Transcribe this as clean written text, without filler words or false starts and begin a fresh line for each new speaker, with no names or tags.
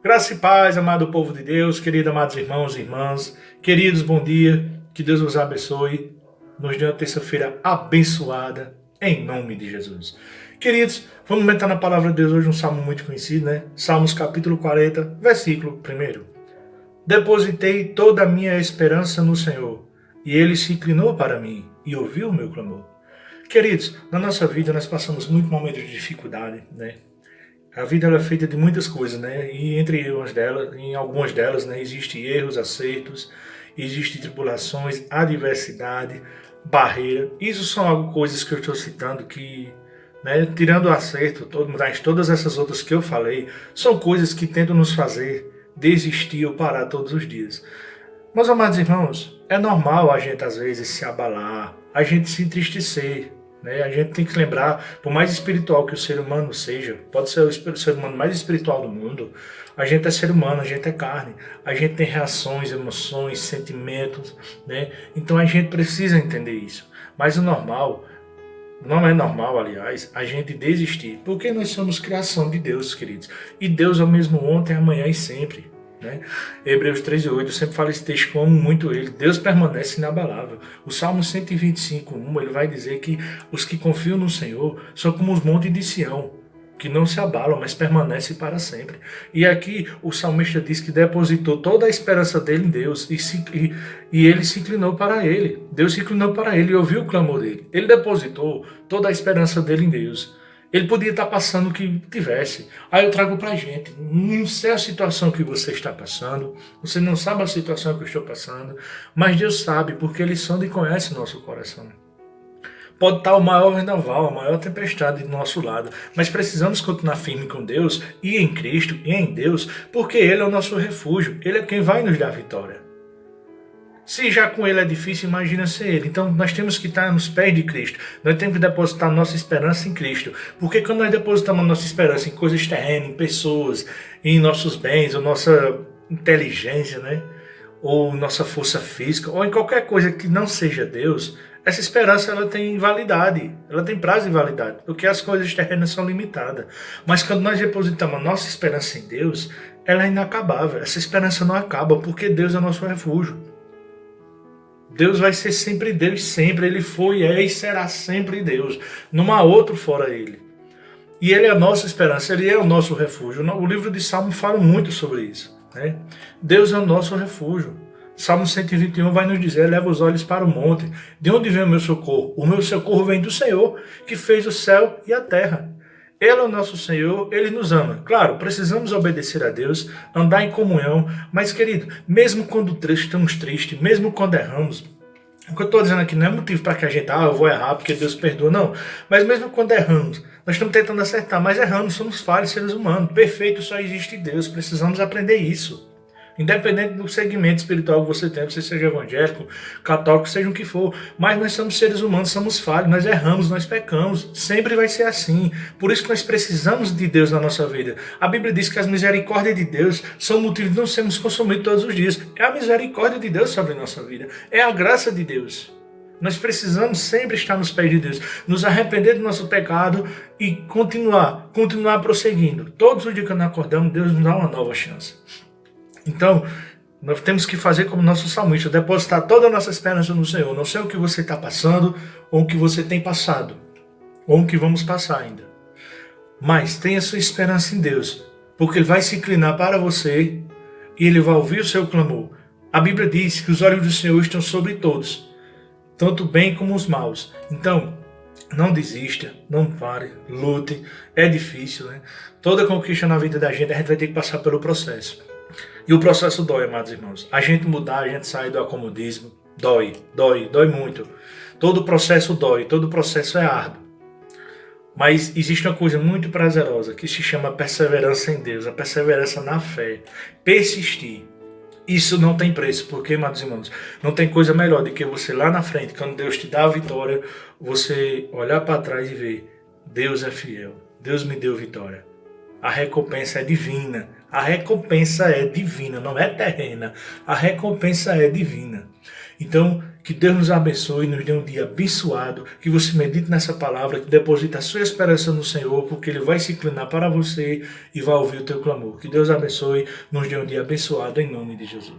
Graça e paz, amado povo de Deus, queridos amados irmãos e irmãs, queridos, bom dia, que Deus os abençoe, nos dê uma terça-feira abençoada, em nome de Jesus. Queridos, vamos meditar na palavra de Deus hoje, um salmo muito conhecido, né? Salmos capítulo 40, versículo 1. Depositei toda a minha esperança no Senhor, e Ele se inclinou para mim e ouviu o meu clamor. Queridos, na nossa vida nós passamos muitos momentos de dificuldade, né? A vida ela é feita de muitas coisas, né? E em algumas delas, né, existem erros, acertos, existem tribulações, adversidade, barreira. Isso são coisas que eu estou citando que, né, tirando o acerto, todas essas outras que eu falei, são coisas que tentam nos fazer desistir ou parar todos os dias. Meus amados irmãos, é normal a gente às vezes se abalar, a gente se entristecer, né? A gente tem que lembrar, por mais espiritual que o ser humano seja, pode ser o ser humano mais espiritual do mundo, a gente é ser humano, a gente é carne, a gente tem reações, emoções, sentimentos, né? Então a gente precisa entender isso. Mas o normal, não é normal, aliás, a gente desistir, porque nós somos criação de Deus, queridos. E Deus é o mesmo ontem, amanhã e sempre. Né? Hebreus 13:8, eu sempre falo esse texto, eu amo muito ele. Deus permanece inabalável. O Salmo 125:1, ele vai dizer que os que confiam no Senhor são como os montes de Sião, que não se abalam, mas permanecem para sempre. E aqui o salmista diz que depositou toda a esperança dele em Deus e ele se inclinou para ele. Deus se inclinou para ele e ouviu o clamor dele. Ele depositou toda a esperança dele em Deus. Ele podia estar passando o que tivesse. Aí eu trago pra gente. Não sei a situação que você está passando. Você não sabe a situação que eu estou passando. Mas Deus sabe, porque Ele sonda e conhece o nosso coração. Pode estar o maior vendaval, a maior tempestade do nosso lado. Mas precisamos continuar firme com Deus e em Cristo e em Deus, porque Ele é o nosso refúgio. Ele é quem vai nos dar a vitória. Se já com ele é difícil, imagina ser ele. Então nós temos que estar nos pés de Cristo. Nós temos que depositar nossa esperança em Cristo. Porque quando nós depositamos nossa esperança em coisas terrenas, em pessoas, em nossos bens, ou nossa inteligência, né? Ou nossa força física, ou em qualquer coisa que não seja Deus, essa esperança ela tem validade, ela tem prazo de validade, porque as coisas terrenas são limitadas. Mas quando nós depositamos a nossa esperança em Deus, ela é inacabável. Essa esperança não acaba, porque Deus é o nosso refúgio. Deus vai ser sempre Deus, sempre. Ele foi, é e será sempre Deus. Não há outro fora Ele. E Ele é a nossa esperança, Ele é o nosso refúgio. O livro de Salmo fala muito sobre isso. Né? Deus é o nosso refúgio. Salmo 121 vai nos dizer: leva os olhos para o monte. De onde vem o meu socorro? O meu socorro vem do Senhor, que fez o céu e a terra. Ele é o nosso Senhor, Ele nos ama. Claro, precisamos obedecer a Deus, andar em comunhão, mas, querido, mesmo quando estamos tristes, mesmo quando erramos, o que eu estou dizendo aqui não é motivo para que a gente, eu vou errar porque Deus perdoa, não. Mas mesmo quando erramos, nós estamos tentando acertar, mas erramos, somos falhos, seres humanos. Perfeito só existe Deus, precisamos aprender isso. Independente do segmento espiritual que você tem, você seja evangélico, católico, seja o que for, mas nós somos seres humanos, somos falhos, nós erramos, nós pecamos, sempre vai ser assim. Por isso que nós precisamos de Deus na nossa vida. A Bíblia diz que as misericórdias de Deus são motivo de não sermos consumidos todos os dias. É a misericórdia de Deus sobre a nossa vida, é a graça de Deus. Nós precisamos sempre estar nos pés de Deus, nos arrepender do nosso pecado e continuar prosseguindo. Todos os dias que nós acordamos, Deus nos dá uma nova chance. Então, nós temos que fazer como nosso salmista, depositar toda a nossa esperança no Senhor. Não sei o que você está passando, ou o que você tem passado, ou o que vamos passar ainda. Mas tenha sua esperança em Deus, porque Ele vai se inclinar para você e Ele vai ouvir o seu clamor. A Bíblia diz que os olhos do Senhor estão sobre todos, tanto bem como os maus. Então, não desista, não pare, lute. É difícil, né? Toda conquista na vida da gente, a gente vai ter que passar pelo processo. E o processo dói, amados irmãos. A gente mudar, a gente sair do acomodismo, dói muito. Todo processo dói, todo processo é árduo. Mas existe uma coisa muito prazerosa que se chama perseverança em Deus, a perseverança na fé. Persistir. Isso não tem preço, porque, amados irmãos, não tem coisa melhor do que você lá na frente, quando Deus te dá a vitória, você olhar para trás e ver: Deus é fiel, Deus me deu vitória. A recompensa é divina. A recompensa é divina, não é terrena. A recompensa é divina. Então, Que Deus nos abençoe, nos dê um dia abençoado, que você medite nessa palavra, que deposite a sua esperança no Senhor, porque Ele vai se inclinar para você e vai ouvir o teu clamor. Que Deus abençoe, nos dê um dia abençoado em nome de Jesus.